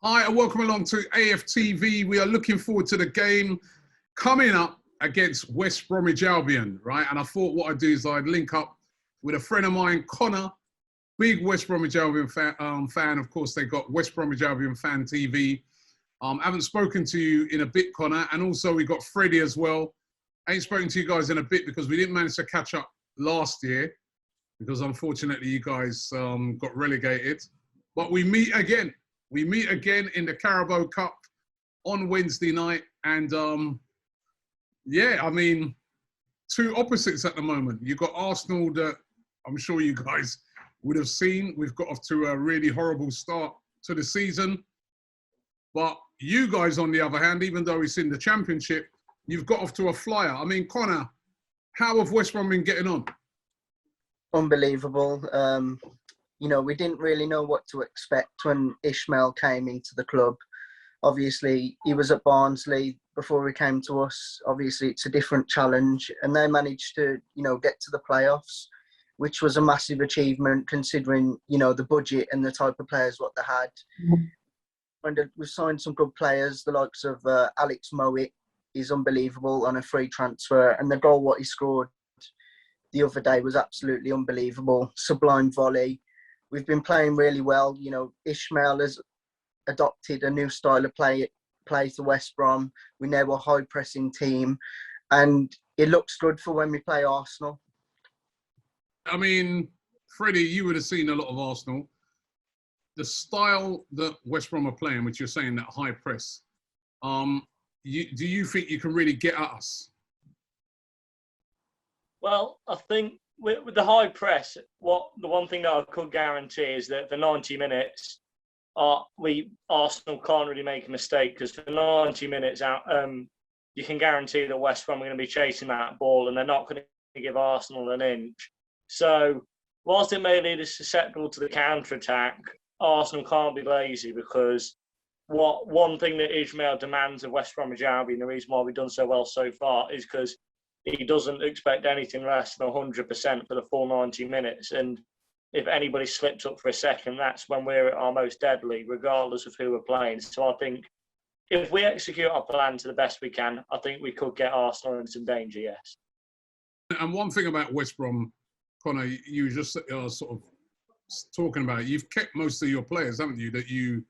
Hi, and welcome along to AFTV. We are looking forward to the game coming up against West Bromwich Albion, right? And I thought what I'd do is I'd link up with a friend of mine, Connor, big West Bromwich Albion fan. Of course, they've got WestBromFanTV. Haven't spoken to you in a bit, Connor. And also we got Freddie as well. Ain't spoken to you guys in a bit because we didn't manage to catch up last year because unfortunately you guys got relegated. But we meet again. We meet again in the Carabao Cup on Wednesday night. And yeah, I mean, two opposites at the moment. You've got Arsenal that I'm sure you guys would have seen. We've got off to a really horrible start to the season. But you guys, on the other hand, even though it's in the Championship, you've got off to a flyer. I mean, Connor, how have West Brom been getting on? Unbelievable. You know, we didn't really know what to expect when Ishmael came into the club. Obviously, he was at Barnsley before he came to us. Obviously, it's a different challenge. And they managed to, you know, get to the playoffs, which was a massive achievement considering, you know, the budget and the type of players what they had. And we've signed some good players, the likes of Alex Mowat is unbelievable on a free transfer. And the goal what he scored the other day was absolutely unbelievable. Sublime volley. We've been playing really well. You know, Ishmael has adopted a new style of play to West Brom. We're now a high-pressing team, and it looks good for when we play Arsenal. I mean, Freddie, you would have seen a lot of Arsenal. The style that West Brom are playing, which you're saying that high press, do you think you can really get at us? Well, I think with the high press, the one thing that I could guarantee is that for 90 minutes, Arsenal can't really make a mistake because for 90 minutes out, you can guarantee that West Brom are going to be chasing that ball and they're not going to give Arsenal an inch. So, whilst it may lead us susceptible to the counter-attack, Arsenal can't be lazy because one thing that Ishmael demands of West Bromwich Albion, the reason why we've done so well so far, is because he doesn't expect anything less than 100% for the full 90 minutes. And if anybody slips up for a second, that's when we're at our most deadly, regardless of who we're playing. So I think if we execute our plan to the best we can, I think we could get Arsenal in some danger, yes. And one thing about West Brom, Connor, you just sort of talking about it. You've kept most of your players, haven't you, that you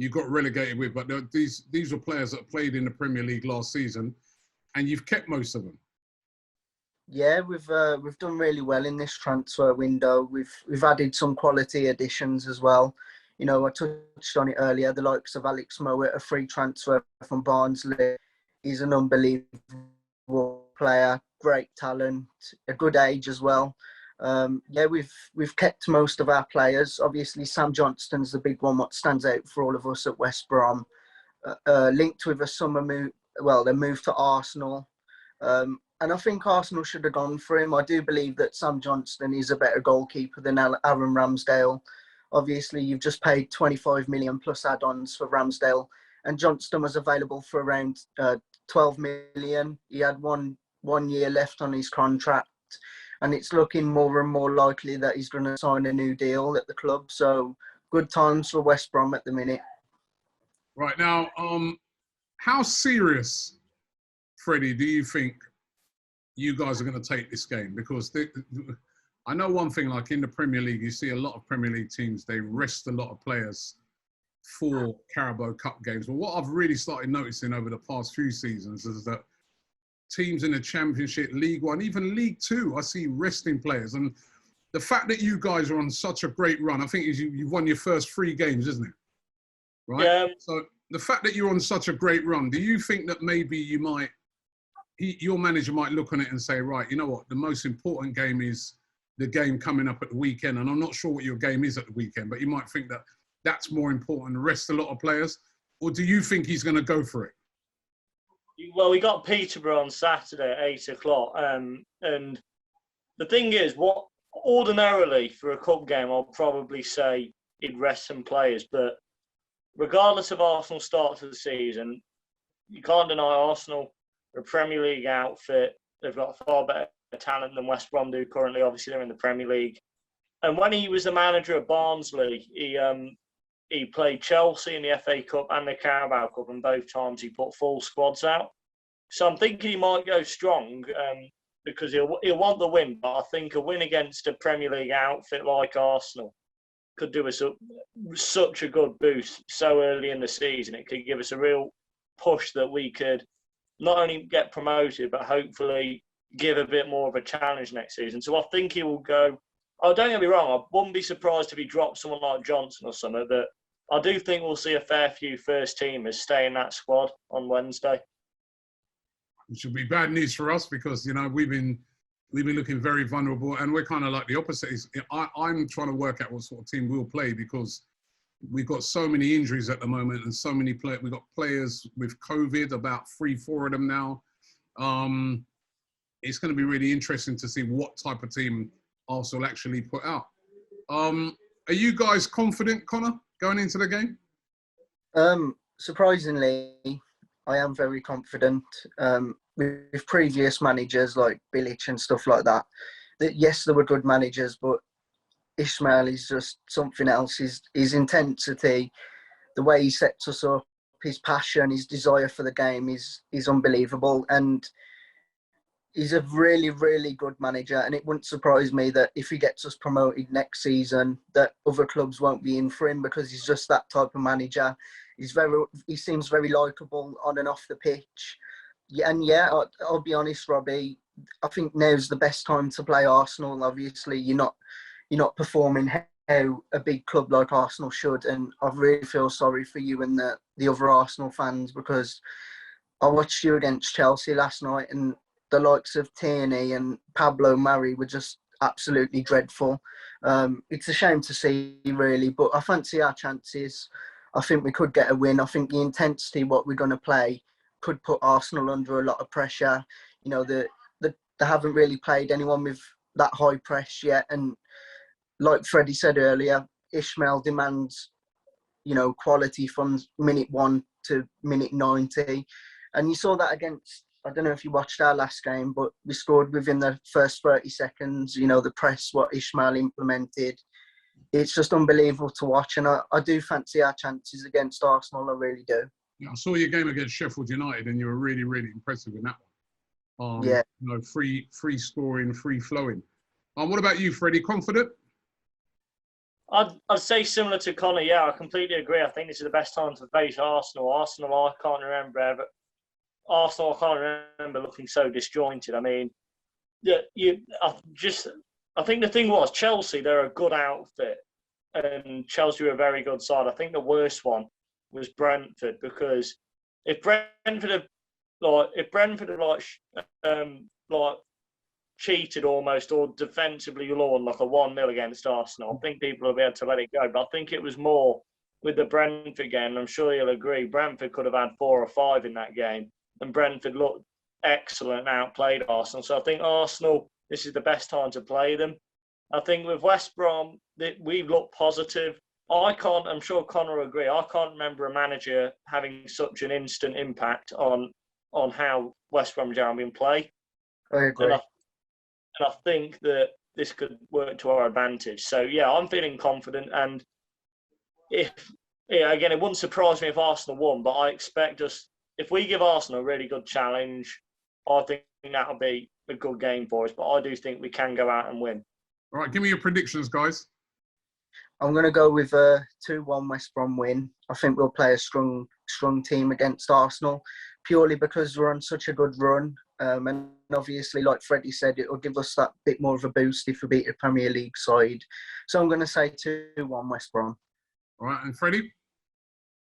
got relegated with? But these were players that played in the Premier League last season, and you've kept most of them. Yeah, we've done really well in this transfer window. We've added some quality additions as well. You know, I touched on it earlier. The likes of Alex Mowat, a free transfer from Barnsley. He's an unbelievable player, great talent, a good age as well. Yeah, we've kept most of our players. Obviously, Sam Johnston's the big one. What stands out for all of us at West Brom, linked with a summer move. Well, they moved to Arsenal. And I think Arsenal should have gone for him. I do believe that Sam Johnston is a better goalkeeper than Aaron Ramsdale. Obviously, you've just paid 25 million plus add-ons for Ramsdale, and Johnston was available for around 12 million. He had one year left on his contract, and it's looking more and more likely that he's going to sign a new deal at the club. So good times for West Brom at the minute. Right now, how serious, Freddie, do you think you guys are going to take this game? Because I know one thing, like in the Premier League, you see a lot of Premier League teams, they rest a lot of players for Carabao Cup games. But what I've really started noticing over the past few seasons is that teams in the Championship, League One, even League Two, I see resting players. And the fact that you guys are on such a great run, I think you've won your first 3 games, isn't it? Right? Yeah. So the fact that you're on such a great run, do you think that maybe your manager might look on it and say, right, you know what, the most important game is the game coming up at the weekend. And I'm not sure what your game is at the weekend, but you might think that that's more important than rest a lot of players. Or do you think he's going to go for it? Well, we got Peterborough on Saturday at 8 o'clock. And the thing is, what ordinarily for a cup game, I'll probably say he'd rest some players. But regardless of Arsenal's start to the season, you can't deny Arsenal are a Premier League outfit. They've got far better talent than West Brom do currently. Obviously, they're in the Premier League. And when he was the manager of Barnsley, he he played Chelsea in the FA Cup and the Carabao Cup, and both times he put full squads out. So I'm thinking he might go strong because he'll want the win. But I think a win against a Premier League outfit like Arsenal could do us such a good boost so early in the season. It could give us a real push that we could not only get promoted, but hopefully give a bit more of a challenge next season. So I think he will go. Oh, don't get me wrong, I wouldn't be surprised if he dropped someone like Johnson or something, but I do think we'll see a fair few first teamers stay in that squad on Wednesday. Which will be bad news for us because, you know, we've been looking very vulnerable, and we're kind of like the opposite. I'm trying to work out what sort of team we'll play because we've got so many injuries at the moment and so many players. We've got players with COVID, about 3-4 of them now. It's going to be really interesting to see what type of team Arsenal actually put out. Are you guys confident, Connor, going into the game? Surprisingly, I am very confident. With previous managers like Bilic and stuff like that, yes, they were good managers, but Ismail is just something else. His intensity, the way he sets us up, his passion, his desire for the game is unbelievable. And he's a really, really good manager. And it wouldn't surprise me that if he gets us promoted next season, that other clubs won't be in for him because he's just that type of manager. He seems very likeable on and off the pitch. Yeah, and I'll be honest, Robbie. I think now's the best time to play Arsenal. Obviously, you're not performing how a big club like Arsenal should, and I really feel sorry for you and the other Arsenal fans because I watched you against Chelsea last night, and the likes of Tierney and Pablo Mari were just absolutely dreadful. It's a shame to see, really, but I fancy our chances. I think we could get a win. I think the intensity, what we're going to play, could put Arsenal under a lot of pressure. You know, they haven't really played anyone with that high press yet. And like Freddie said earlier, Ismail demands, you know, quality from minute 1 to minute 90. And you saw that against, I don't know if you watched our last game, but we scored within the first 30 seconds. You know, the press, what Ismail implemented. It's just unbelievable to watch. And I do fancy our chances against Arsenal. I really do. Yeah, I saw your game against Sheffield United, and you were really, really impressive in that one. Yeah. You know, free scoring, free flowing. What about you, Freddie? Confident? I'd say similar to Connor. Yeah, I completely agree. I think this is the best time to face Arsenal. I can't remember looking so disjointed. I mean, I think the thing was Chelsea. They're a good outfit, and Chelsea were a very good side. I think the worst one was Brentford because if Brentford had cheated almost or defensively lawn like a 1-0 against Arsenal, I think people will be able to let it go. But I think it was more with the Brentford game. I'm sure you'll agree. Brentford could have had 4 or 5 in that game, and Brentford looked excellent and outplayed Arsenal. So I think Arsenal, this is the best time to play them. I think with West Brom, we look positive. I'm sure Connor will agree, I can't remember a manager having such an instant impact on how West Bromwich Albion play. I agree. And I think that this could work to our advantage. So, yeah, I'm feeling confident. And again, it wouldn't surprise me if Arsenal won, but I expect us, if we give Arsenal a really good challenge, I think that'll be a good game for us. But I do think we can go out and win. All right, give me your predictions, guys. I'm going to go with a 2-1 West Brom win. I think we'll play a strong team against Arsenal, purely because we're on such a good run. And obviously, like Freddie said, it will give us that bit more of a boost if we beat a Premier League side. So I'm going to say 2-1 West Brom. All right, and Freddie? I'm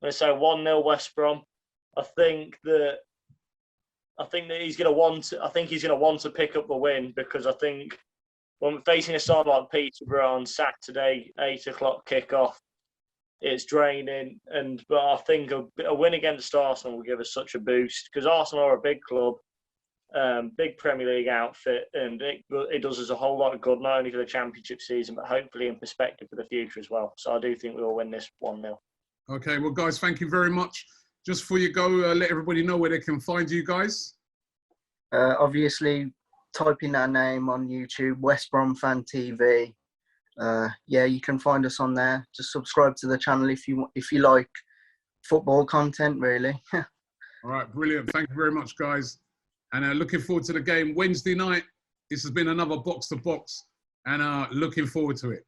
going to say 1-0 West Brom. I think that he's going to want to pick up the win because I think when we're facing a side like Peterborough on Saturday, 8 o'clock kickoff, it's draining. But I think a win against Arsenal will give us such a boost because Arsenal are a big club, big Premier League outfit, and it does us a whole lot of good, not only for the Championship season, but hopefully in perspective for the future as well. So I do think we will win this 1-0. Okay, well, guys, thank you very much. Just before you go, let everybody know where they can find you guys. Obviously, type in our name on YouTube, WestBromFanTV, yeah, you can find us on there. Just subscribe to the channel if you like football content, really. All right, brilliant. Thank you very much, guys. And looking forward to the game Wednesday night. This has been another Box to Box, and looking forward to it.